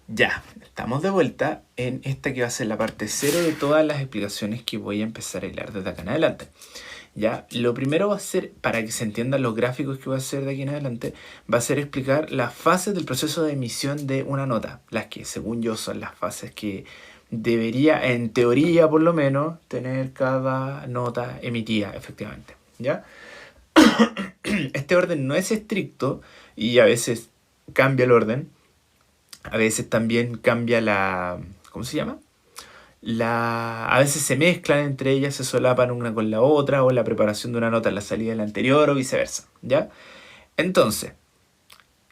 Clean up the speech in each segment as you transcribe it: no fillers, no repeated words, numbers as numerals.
Ya, estamos de vuelta en esta que va a ser la parte cero de todas las explicaciones que voy a empezar a hilar desde acá en adelante. Ya, lo primero va a ser, para que se entiendan los gráficos que voy a hacer de aquí en adelante, va a ser explicar las fases del proceso de emisión de una nota, las que según yo son las fases que debería, en teoría por lo menos, tener cada nota emitida efectivamente. ¿Ya? Este orden no es estricto y a veces cambia el orden. A veces también cambia la... ¿Cómo se llama? A veces se mezclan entre ellas, se solapan una con la otra, o la preparación de una nota en la salida de la anterior, o viceversa. ¿Ya? Entonces,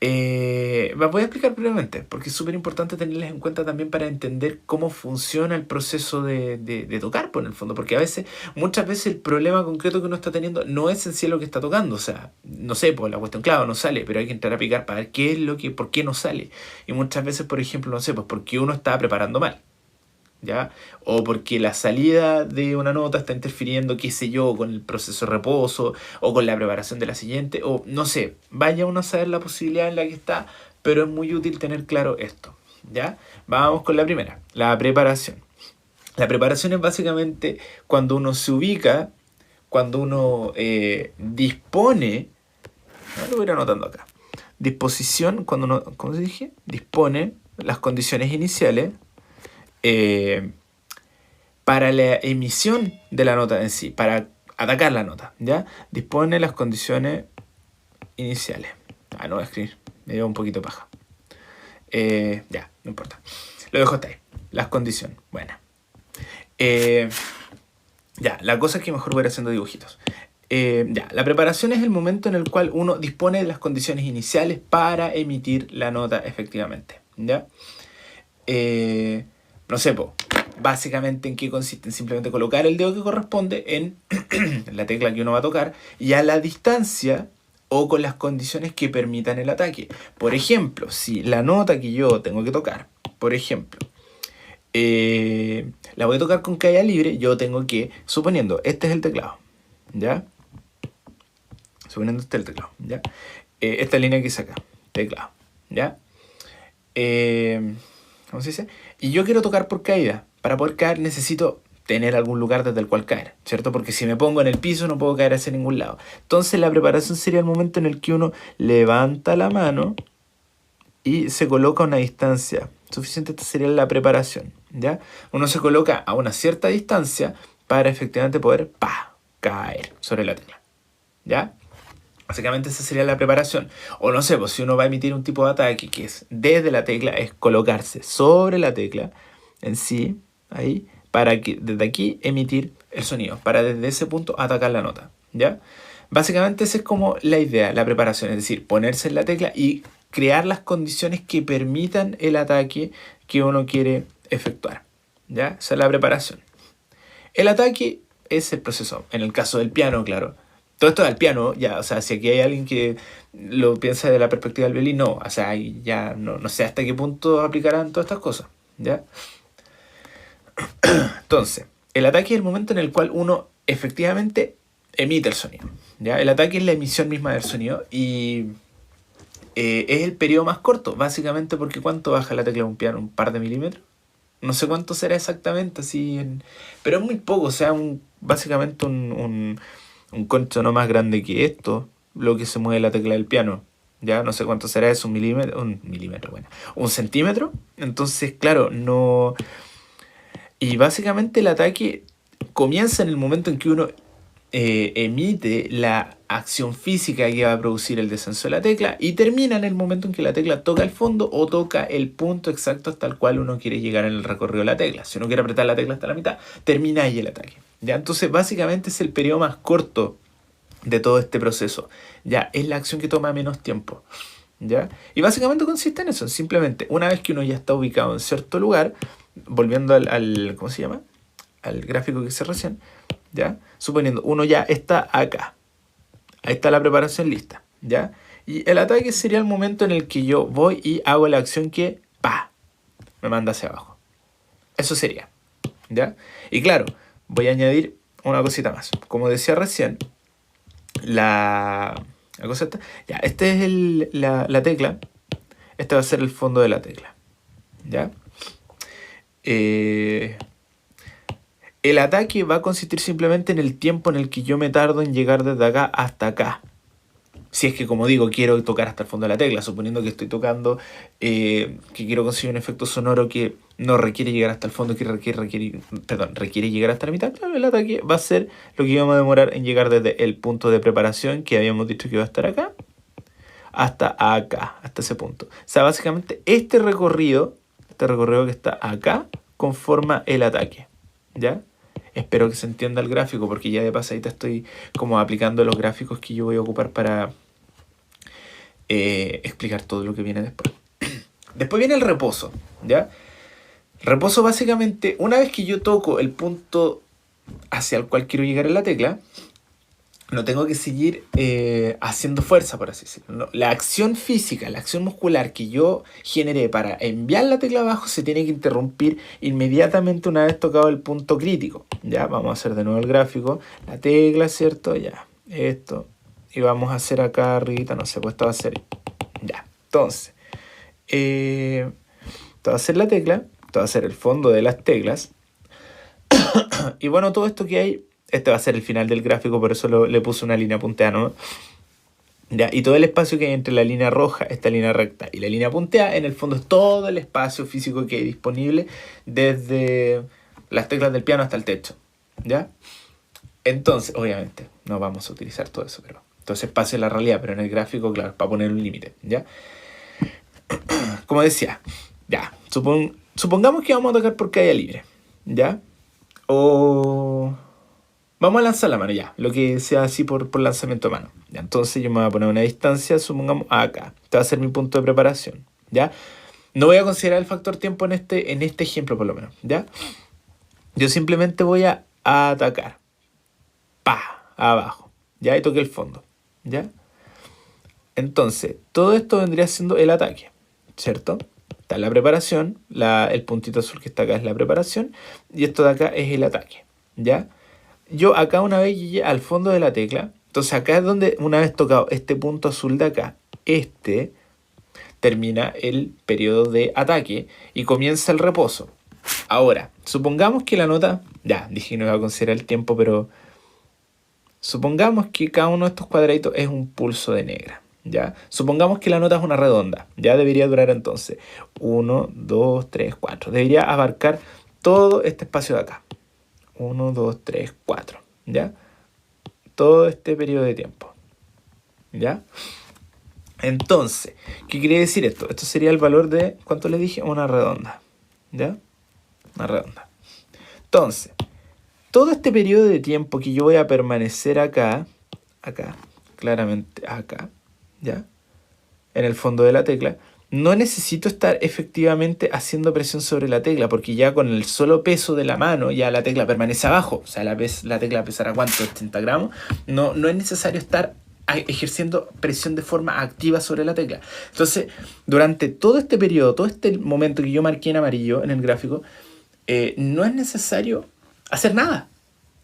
voy a explicar brevemente, porque es súper importante tenerles en cuenta también para entender cómo funciona el proceso de tocar, por en el fondo, porque a veces, muchas veces el problema concreto que uno está teniendo no es en sí lo que está tocando, o sea, no sé, pues la cuestión, claro, no sale, pero hay que entrar a picar para ver qué es lo que, por qué no sale. Y muchas veces, por ejemplo, no sé, pues porque uno está preparando mal. ¿Ya? O porque la salida de una nota está interfiriendo, qué sé yo, con el proceso de reposo, o con la preparación de la siguiente, o no sé, vaya uno a saber la posibilidad en la que está, pero es muy útil tener claro esto, ¿ya? Vamos con la primera, la preparación. La preparación es básicamente cuando uno se ubica, cuando uno dispone, lo voy a ir anotando acá, disposición, cuando uno, ¿cómo se dije? Dispone las condiciones iniciales para la emisión de la nota en sí, para atacar la nota, ¿ya? Dispone las condiciones iniciales. No voy a escribir, me dio un poquito paja. Ya, no importa. Lo dejo hasta ahí. Las condiciones, bueno. Ya, la cosa es que mejor voy a ir haciendo dibujitos. Ya, la preparación es el momento en el cual uno dispone de las condiciones iniciales para emitir la nota efectivamente, ¿ya? No sé, básicamente en qué consiste, en simplemente colocar el dedo que corresponde en la tecla que uno va a tocar y a la distancia o con las condiciones que permitan el ataque. Por ejemplo, si la nota que yo tengo que tocar, por ejemplo, la voy a tocar con caída libre, yo tengo que, suponiendo, este es el teclado, ¿ya? Suponiendo este es el teclado, ¿ya? Esta línea que saca, teclado, ¿ya? ¿Cómo se dice? Y yo quiero tocar por caída. Para poder caer necesito tener algún lugar desde el cual caer, ¿cierto? Porque si me pongo en el piso no puedo caer hacia ningún lado. Entonces la preparación sería el momento en el que uno levanta la mano y se coloca a una distancia suficiente. Esta sería la preparación, ¿ya? Uno se coloca a una cierta distancia para efectivamente poder caer sobre la tecla, ¿ya? Básicamente esa sería la preparación. O no sé, pues si uno va a emitir un tipo de ataque que es desde la tecla, es colocarse sobre la tecla en sí, ahí, para que desde aquí emitir el sonido, para desde ese punto atacar la nota, ¿ya? Básicamente esa es como la idea, la preparación, es decir, ponerse en la tecla y crear las condiciones que permitan el ataque que uno quiere efectuar, ¿ya? Esa es la preparación. El ataque es el proceso, en el caso del piano, claro. Todo esto del piano, ya, o sea, si aquí hay alguien que lo piensa desde la perspectiva del violín, no, o sea, ya no sé hasta qué punto aplicarán todas estas cosas, ¿ya? Entonces, el ataque es el momento en el cual uno efectivamente emite el sonido, ¿ya? El ataque es la emisión misma del sonido y es el periodo más corto, básicamente porque ¿cuánto baja la tecla de un piano? ¿Un par de milímetros? No sé cuánto será exactamente, así pero es muy poco, o sea, básicamente un concho no más grande que esto, lo que se mueve la tecla del piano. Ya no sé cuánto será eso, un milímetro, bueno, un centímetro. Entonces, claro, no. Y básicamente el ataque comienza en el momento en que uno emite la acción física que va a producir el descenso de la tecla y termina en el momento en que la tecla toca el fondo o toca el punto exacto hasta el cual uno quiere llegar en el recorrido de la tecla. Si uno quiere apretar la tecla hasta la mitad, termina ahí el ataque. ¿Ya? Entonces básicamente es el periodo más corto de todo este proceso. Ya es la acción que toma menos tiempo. ¿Ya? Y básicamente consiste en eso. Simplemente una vez que uno ya está ubicado en cierto lugar, volviendo al ¿cómo se llama? Al gráfico que hice recién, ¿ya? Suponiendo, uno ya está acá. Ahí está la preparación lista, ¿ya? Y el ataque sería el momento en el que yo voy y hago la acción que, me manda hacia abajo. Eso sería, ¿ya? Y claro, voy a añadir una cosita más. Como decía recién, la cosa está, ya, esta es la tecla. Este va a ser el fondo de la tecla, ¿ya? El ataque va a consistir simplemente en el tiempo en el que yo me tardo en llegar desde acá hasta acá. Si es que, como digo, quiero tocar hasta el fondo de la tecla, suponiendo que estoy tocando, que quiero conseguir un efecto sonoro que no requiere llegar hasta el fondo, que requiere llegar hasta la mitad, claro, el ataque va a ser lo que íbamos a demorar en llegar desde el punto de preparación que habíamos dicho que iba a estar acá, hasta acá, hasta ese punto. O sea, básicamente este recorrido que está acá, conforma el ataque, ¿ya? Espero que se entienda el gráfico, porque ya de pasadita estoy como aplicando los gráficos que yo voy a ocupar para explicar todo lo que viene después. Después viene el reposo, ¿ya? Reposo básicamente, una vez que yo toco el punto hacia el cual quiero llegar en la tecla, no tengo que seguir haciendo fuerza, por así decirlo. No, la acción física, la acción muscular que yo generé para enviar la tecla abajo se tiene que interrumpir inmediatamente una vez tocado el punto crítico. Ya, vamos a hacer de nuevo el gráfico. La tecla, ¿cierto? Ya, esto. Y vamos a hacer acá arriba, no sé, pues esto va a ser... Ya, entonces. Esto va a ser la tecla, esto va a ser el fondo de las teclas. Y bueno, todo esto que hay... Este va a ser el final del gráfico, por eso le puse una línea punteada, ¿no? Ya, y todo el espacio que hay entre la línea roja, esta línea recta y la línea punteada, en el fondo es todo el espacio físico que hay disponible desde las teclas del piano hasta el techo, ¿ya? Entonces, obviamente, no vamos a utilizar todo eso, pero entonces pase la realidad, pero en el gráfico, claro, para poner un límite, ¿ya? Como decía, ya, supongamos que vamos a tocar por caída libre, ¿ya? O... Vamos a lanzar la mano ya, lo que sea así por lanzamiento de mano. Ya, entonces yo me voy a poner una distancia, supongamos acá. Este va a ser mi punto de preparación, ¿ya? No voy a considerar el factor tiempo en este ejemplo por lo menos, ¿ya? Yo simplemente voy a atacar. Pa, abajo, ¿ya? Y toqué el fondo, ¿ya? Entonces, todo esto vendría siendo el ataque, ¿cierto? Está la preparación, el puntito azul que está acá es la preparación, y esto de acá es el ataque, ¿ya? Yo acá una vez llegué al fondo de la tecla, entonces acá es donde una vez tocado este punto azul de acá, termina el periodo de ataque y comienza el reposo. Ahora, supongamos que la nota, ya dije que no iba a considerar el tiempo, pero supongamos que cada uno de estos cuadraditos es un pulso de negra, ¿ya? Supongamos que la nota es una redonda, ya debería durar entonces 1, 2, 3, 4, debería abarcar todo este espacio de acá. 1, 2, 3, 4, ¿ya? Todo este periodo de tiempo, ¿ya? Entonces, ¿qué quiere decir esto? Esto sería el valor de, ¿cuánto le dije? Una redonda, ¿ya? Una redonda. Entonces, todo este periodo de tiempo que yo voy a permanecer acá, claramente acá, ¿ya? En el fondo de la tecla, no necesito estar efectivamente haciendo presión sobre la tecla, porque ya con el solo peso de la mano ya la tecla permanece abajo. O sea, la tecla pesará ¿cuánto? 80 gramos. No es necesario estar ejerciendo presión de forma activa sobre la tecla. Entonces, durante todo este periodo, todo este momento que yo marqué en amarillo en el gráfico, no es necesario hacer nada.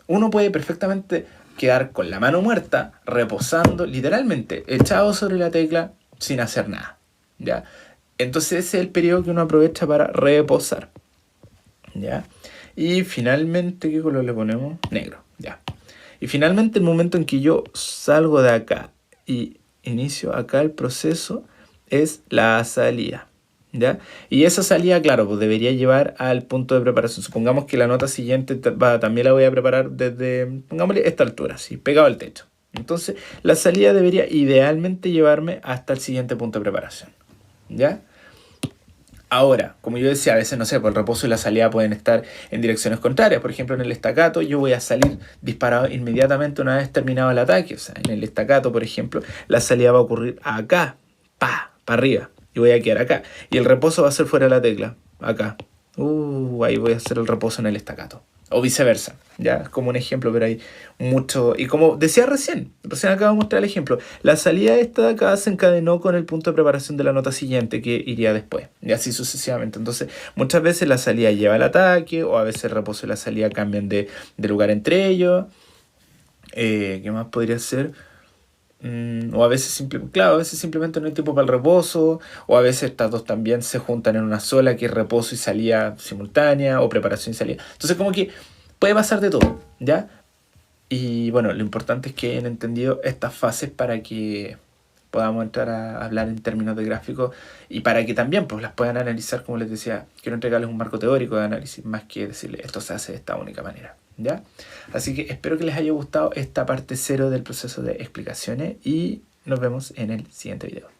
Uno puede perfectamente quedar con la mano muerta, reposando, literalmente, echado sobre la tecla sin hacer nada. ¿Ya? Entonces ese es el periodo que uno aprovecha para reposar, ¿ya? Y finalmente, ¿qué color le ponemos? Negro, ¿ya? Y finalmente el momento en que yo salgo de acá y inicio acá el proceso es la salida, ¿ya? Y esa salida, claro, pues debería llevar al punto de preparación. Supongamos que la nota siguiente también la voy a preparar desde, pongámosle, esta altura, así, pegado al techo. Entonces la salida debería idealmente llevarme hasta el siguiente punto de preparación, ¿ya? Ahora, como yo decía, a veces, no sé, por el reposo y la salida pueden estar en direcciones contrarias. Por ejemplo, en el staccato yo voy a salir disparado inmediatamente una vez terminado el ataque. O sea, en el staccato, por ejemplo, la salida va a ocurrir acá, para arriba, y voy a quedar acá. Y el reposo va a ser fuera de la tecla, acá. Ahí voy a hacer el reposo en el staccato. O viceversa, ya, es como un ejemplo, pero hay mucho. Y como decía recién acabo de mostrar el ejemplo, la salida de esta de acá se encadenó con el punto de preparación de la nota siguiente que iría después, y así sucesivamente. Entonces, muchas veces la salida lleva al ataque, o a veces el reposo y la salida cambian de lugar entre ellos. ¿Qué más podría ser? O a veces, claro, a veces simplemente no hay tiempo para el reposo, o a veces estas dos también se juntan en una sola, que es reposo y salida simultánea, o preparación y salida. Entonces como que puede pasar de todo, ¿ya? Y bueno, lo importante es que hayan entendido estas fases para que podamos entrar a hablar en términos de gráficos y para que también pues las puedan analizar, como les decía, quiero entregarles un marco teórico de análisis más que decirles esto se hace de esta única manera, ¿ya? Así que espero que les haya gustado esta parte cero del proceso de explicaciones y nos vemos en el siguiente video.